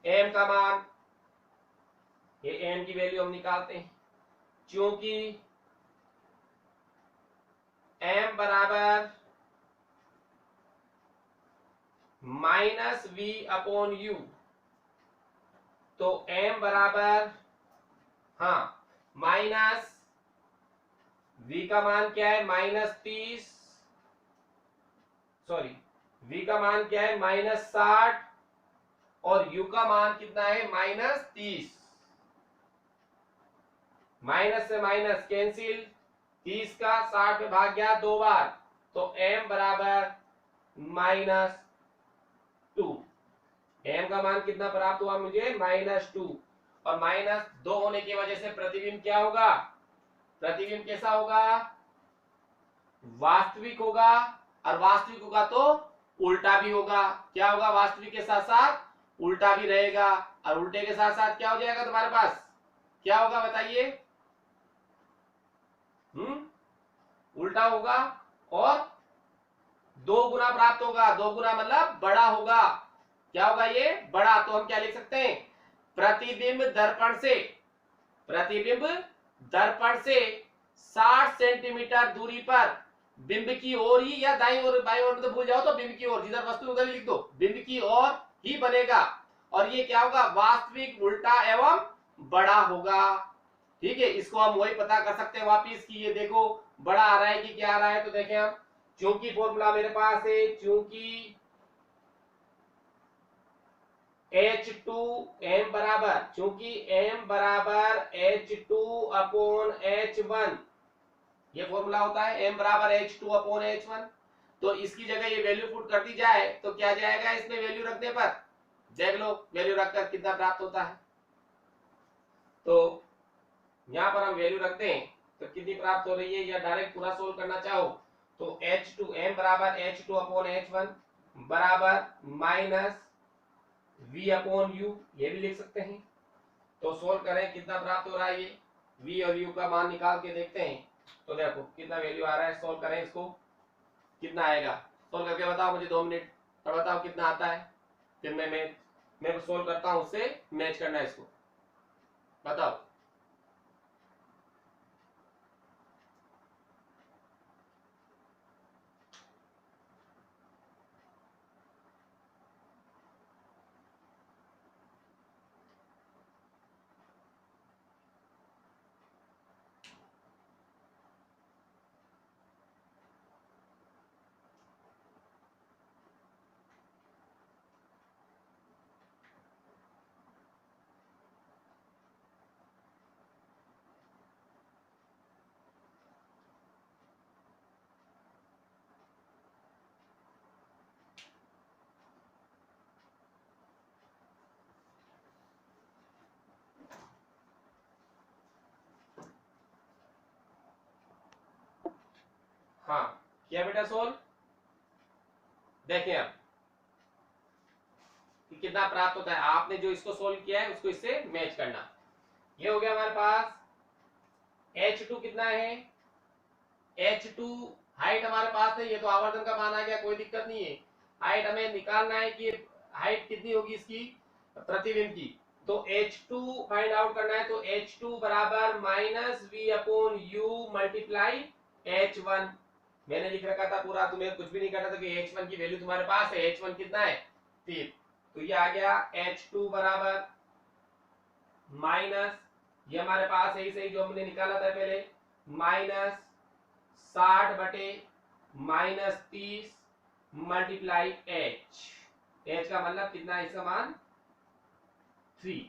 A: m का मान। ये m की वैल्यू हम निकालते हैं, क्योंकि m बराबर -v/u, तो m बराबर, हाँ, माइनस v का मान क्या है -30, सॉरी v का मान क्या है -60 और u का मान कितना है -30। माइनस से माइनस कैंसिल, 30 का 60 में भाग गया 2 बार, तो m बराबर -2। m का मान कितना प्राप्त हुआ मुझे -2, और -2 होने की वजह से प्रतिबिंब क्या होगा, प्रतिबिंब कैसा होगा, वास्तविक होगा, और वास्तविक होगा तो उल्टा भी होगा। क्या होगा, वास्तविक के साथ साथ उल्टा भी रहेगा, और उल्टे के साथ साथ क्या हो जाएगा तुम्हारे पास, क्या होगा बताइए, उल्टा होगा और 2 गुना प्राप्त होगा। 2 गुना मतलब बड़ा होगा। क्या होगा ये, बड़ा। तो हम क्या लिख सकते हैं, प्रतिबिंब दर्पण से, प्रतिबिंब दर्पण से 60 सेंटीमीटर दूरी पर बिंब की ओर ही, या दाईं ओर बाईं ओर में तो भूल जाओ, तो बिंब की ओर, जिधर वस्तु उधर लिख दो, बिंब की ओर ही बनेगा। और ये क्या होगा, वास्तविक, उल्टा एवं बड़ा होगा। ठीक है, इसको हम वही पता कर सकते हैं वापिस कि ये देखो बड़ा आ रहा है कि क्या आ रहा है। तो देखें हम, चूंकि फॉर्मूला मेरे पास है, चूंकि H2m बराबर, चूंकि m बराबर H2/H1, ये फॉर्मूला होता है m बराबर H2/H1। तो इसकी जगह ये वैल्यू पुट कर दी जाए तो क्या जाएगा, इसमें वैल्यू रखने पर, देख लो वैल्यू रखकर कितना प्राप्त होता है। तो यहां पर हम वैल्यू रखते हैं तो कितनी प्राप्त हो रही है, या डायरेक्ट पूरा सोल्व करना चाहो तो H2m बराबर H2/H1 बराबर -v/u, ये भी लिख सकते हैं। तो सोल्व करें कितना प्राप्त हो रहा है, ये v और u का मान निकाल के देखते हैं। तो देखो कितना वैल्यू आ रहा है, सोल्व करें इसको, कितना आएगा, सोल्व करके बताओ मुझे 2 मिनट, और बताओ कितना आता है, फिर मैं सोल्व करता हूं, उससे मैच करना है इसको, बताओ। हाँ किया बेटा सोल्व। देखें अब कि कितना प्राप्त होता है। आपने जो इसको सोल्व किया है उसको इससे मैच करना। ये हो गया हमारे पास H2 कितना है, H2 हाइट हमारे पास है, ये तो आवर्धन का मान आ गया, कोई दिक्कत नहीं है। हाइट हमें निकालना है कि हाइट कितनी होगी इसकी प्रतिबिंब की, तो H2 फाइंड आउट करना है। तो H2 बराबर minus V upon U multiply H1। मैंने लिख रखा था पूरा, तुम्हें कुछ भी नहीं करना था कि H1 की वैल्यू तुम्हारे पास है। H1 कितना है 3, तो ये आ गया H2 बराबर माइनस, ये हमारे पास है सही जो हमने निकाला था पहले, माइनस 60 बटे माइनस 30 मल्टीप्लाई H का मतलब कितना है, इसका मान 3।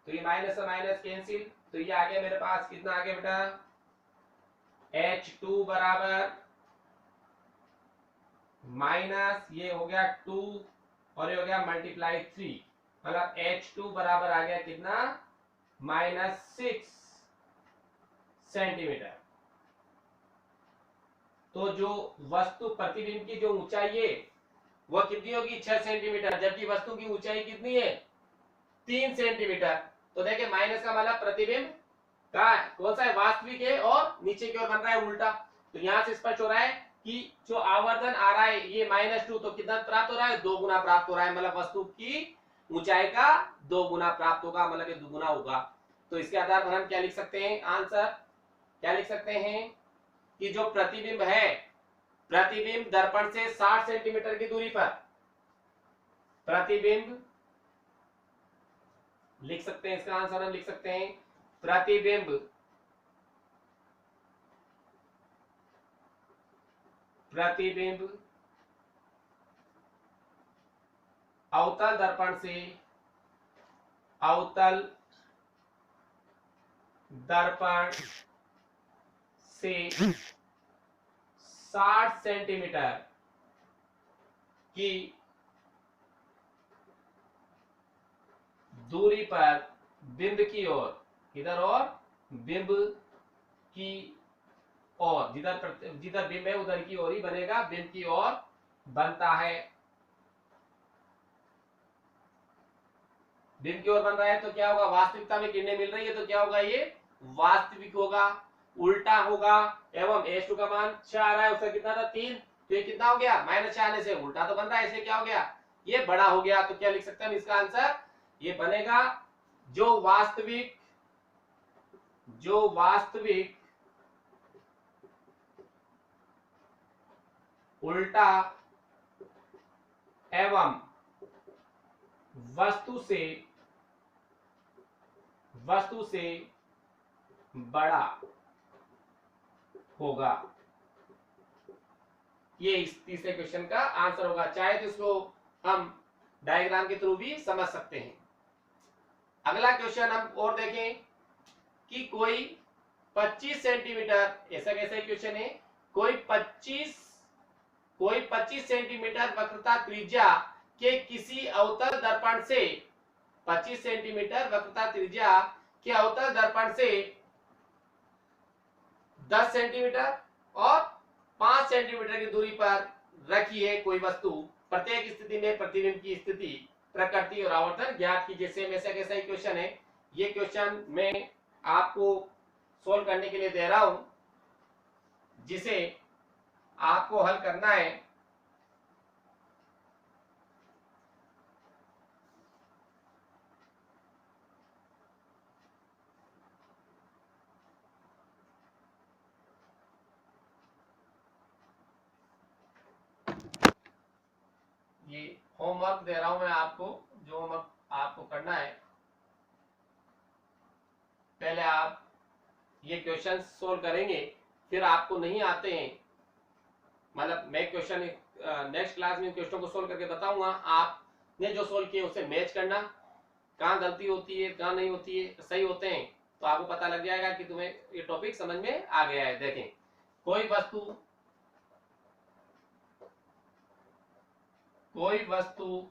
A: तो ये माइनस से माइनस कैंसिल, तो ये आ गया मेरे पास कितना आ गया बेटा, H2 बराबर माइनस ये हो गया 2 और ये हो गया मल्टीप्लाई 3, मतलब H2 बराबर आ गया कितना, -6 सेंटीमीटर। तो जो वस्तु प्रतिबिंब की जो ऊंचाई है वह कितनी होगी 6 सेंटीमीटर, जबकि वस्तु की ऊंचाई कितनी है 3 सेंटीमीटर। तो देखिए माइनस का मतलब प्रतिबिंब कहाँ है, कौन सा है, वास्तविक है और नीचे की ओर बन रहा है उल्टा। तो यहां से स्पष्ट हो रहा है कि जो आवर्धन आ रहा है ये -2, तो कितना प्राप्त हो रहा है, 2 गुना प्राप्त हो रहा है, मतलब वस्तु की ऊंचाई का 2 गुना प्राप्त होगा, मतलब ये दुगुना होगा। तो इसके आधार पर हम क्या लिख सकते हैं, आंसर क्या लिख सकते हैं कि जो प्रतिबिंब है, प्रतिबिंब दर्पण से 60 सेंटीमीटर की दूरी पर, प्रतिबिंब लिख सकते हैं, इसका आंसर हम लिख सकते हैं प्रतिबिंब प्रतिबिंब अवतल दर्पण से, अवतल दर्पण से 60 सेंटीमीटर की दूरी पर बिंब की ओर, इधर और बिंब की ओर, जिधर बिंब है उधर की ओर ही बनेगा, बिंब की ओर बनता है, बिंब की ओर बन रहा है तो क्या होगा, वास्तविकता में किरणें मिल रही है तो क्या होगा, ये वास्तविक होगा, उल्टा होगा। एवं H2 का मान 6 आ रहा है, उसका कितना था 3, तो ये कितना हो गया, -6 आने से उल्टा तो बन रहा है, इसलिए क्या हो गया, ये बड़ा हो गया। तो क्या लिख सकते हैं इसका आंसर, ये बनेगा जो वास्तविक उल्टा एवं वस्तु से बड़ा होगा। ये इस तीसरे क्वेश्चन का आंसर होगा। चाहे तो इसको हम डायग्राम के थ्रू भी समझ सकते हैं। अगला क्वेश्चन हम और देखें कि कोई 25 सेंटीमीटर, ऐसा कैसा क्वेश्चन है, कोई 25 सेंटीमीटर वक्रता त्रिज्या के किसी अवतल दर्पण से, 25 सेंटीमीटर वक्रता त्रिज्या के अवतल दर्पण से 10 सेंटीमीटर और 5 सेंटीमीटर की दूरी पर रखी है कोई वस्तु, प्रत्येक स्थिति में प्रतिबिंब की स्थिति, प्रकृति और आवर्तन ज्ञात कीजिए। सेम ऐसा कैसा ही क्वेश्चन है। ये क्वेश्चन मैं आपको सोल्व करने के लिए दे रहा हूं, जिसे आपको हल करना है। ये होमवर्क दे रहा हूं मैं आपको, जो होमवर्क आपको करना है, पहले आप ये क्वेश्चन सोल्व करेंगे, फिर आपको नहीं आते हैं, मतलब मैं क्वेश्चन नेक्स्ट क्लास में क्वेश्चन को सोल्व करके बताऊंगा, आपने जो सोल्व किए उससे मैच करना, कहाँ गलती होती है कहाँ नहीं होती है, सही होते हैं तो आपको पता लग जाएगा कि तुम्हें ये टॉपिक समझ में आ गया है। देखें कोई वस्तु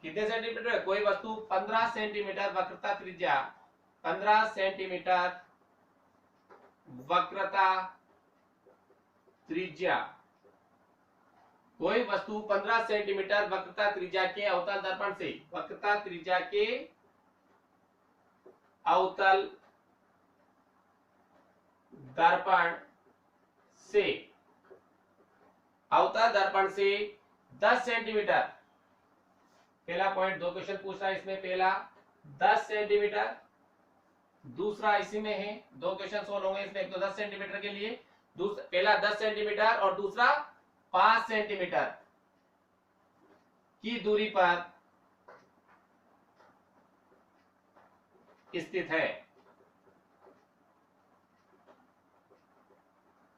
A: कितने सेंटीमीटर है, कोई वस्तु 15 सेंटीमीटर वक्रता त्रिज्या, 15 सेंटीमीटर वक्रता त्रिज्या, कोई वस्तु 15 सेंटीमीटर वक्रता त्रिज्या के अवतल दर्पण से, वक्रता त्रिज्या के अवतल दर्पण से, अवतल दर्पण से 10 सेंटीमीटर, पहला पॉइंट, दो क्वेश्चन पूछ रहा है इसमें, पहला 10 सेंटीमीटर, दूसरा इसी में है, दो क्वेश्चन सोल्व होंगे इसमें, एक तो 10 सेंटीमीटर के लिए, पहला 10 सेंटीमीटर और दूसरा 5 सेंटीमीटर की दूरी पर स्थित है।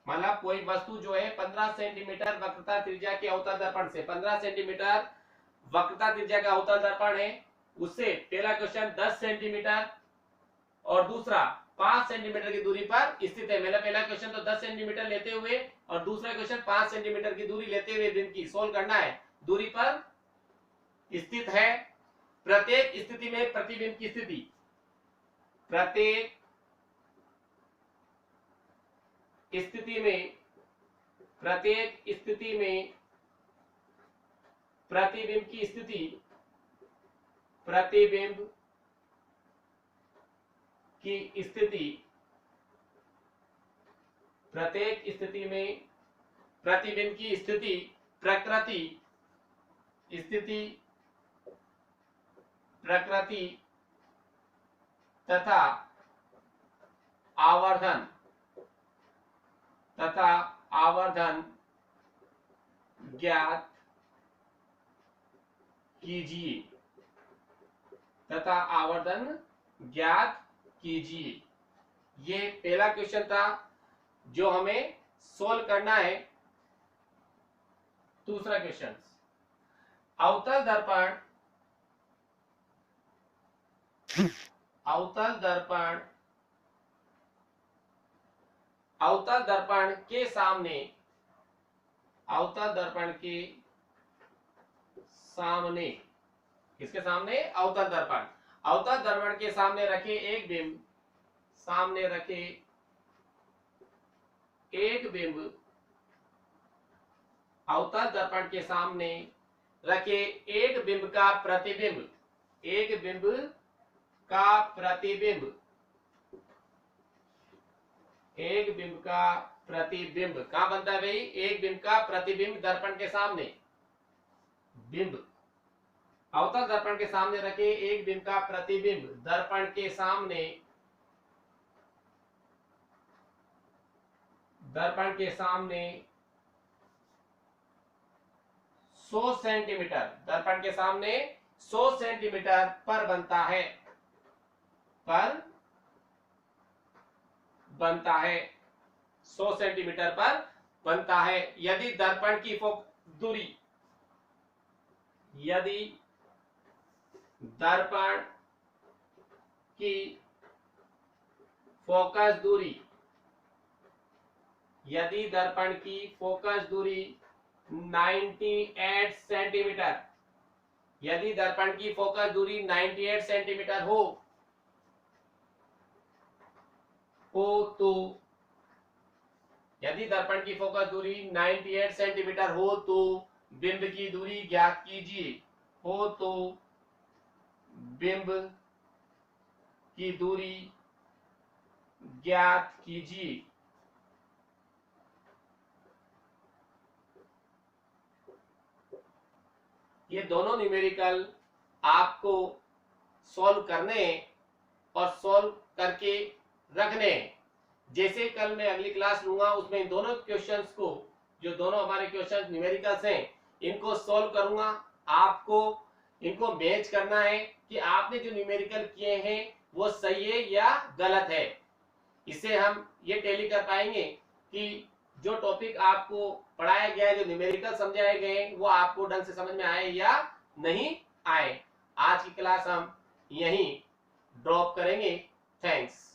A: मतलब कोई वस्तु जो है 15 सेंटीमीटर वक्रता त्रिज्या के अवतल दर्पण से, 15 सेंटीमीटर वक्रता त्रिज्या का अवतल दर्पण है, उससे पहला क्वेश्चन 10 सेंटीमीटर और दूसरा 5 सेंटीमीटर की दूरी पर स्थित है। मेरा पहला क्वेश्चन तो 10 सेंटीमीटर लेते हुए और दूसरा क्वेश्चन 5 सेंटीमीटर की दूरी लेते हुए बिंब की सोल्व करना है, दूरी पर स्थित है। प्रत्येक स्थिति में प्रतिबिंब की स्थिति, प्रत्येक स्थिति में, प्रत्येक स्थिति में प्रतिबिंब की स्थिति, प्रतिबिंब की स्थिति, प्रत्येक स्थिति में प्रतिबिंब की स्थिति, प्रकृति, स्थिति, प्रकृति तथा आवर्धन, तथा आवर्धन ज्ञात कीजिए, तथा आवर्धन ज्ञात कीजिए। ये पहला क्वेश्चन था जो हमें सोल्व करना है। दूसरा क्वेश्चन, अवतल दर्पण, अवतल दर्पण, अवतल दर्पण के सामने, अवतल दर्पण के सामने, किसके सामने? अवतल दर्पण, अवतल दर्पण के सामने रखे एक बिंब, सामने रखे एक बिंब, अवतल दर्पण के सामने रखे एक बिंब का प्रतिबिंब, एक बिंब का प्रतिबिंब, एक बिंब का प्रतिबिंब कहां बनता है भाई? एक बिंब का प्रतिबिंब दर्पण के सामने, बिंब, अवतल दर्पण के सामने रखे एक बिंब का प्रतिबिंब दर्पण के सामने, दर्पण के सामने 100 सेंटीमीटर, दर्पण के सामने 100 सेंटीमीटर पर बनता है, पर बनता है, 100 सेंटीमीटर पर बनता है। यदि दर्पण की दूरी, यदि दर्पण की फोकस दूरी, यदि दर्पण की फोकस दूरी 98 सेंटीमीटर, यदि दर्पण की फोकस दूरी 98 सेंटीमीटर हो तो, यदि दर्पण की फोकस दूरी 98 सेंटीमीटर हो तो बिंब की दूरी ज्ञात कीजिए, हो तो बिंब की दूरी ज्ञात कीजिए। ये दोनों न्यूमेरिकल आपको सॉल्व करने और सॉल्व करके रखने। जैसे कल मैं अगली क्लास लूंगा उसमें इन दोनों क्वेश्चंस को, जो दोनों हमारे क्वेश्चंस न्यूमेरिकल्स हैं, इनको सॉल्व करूंगा। आपको इनको मैच करना है कि आपने जो न्यूमेरिकल किए हैं वो सही है या गलत है। इससे हम ये टैली कर पाएंगे कि जो टॉपिक आपको पढ़ाया गया है, जो न्यूमेरिकल समझाए गए, वो आपको ढंग से समझ में आए या नहीं आए। आज की क्लास हम यहीं ड्रॉप करेंगे। थैंक्स।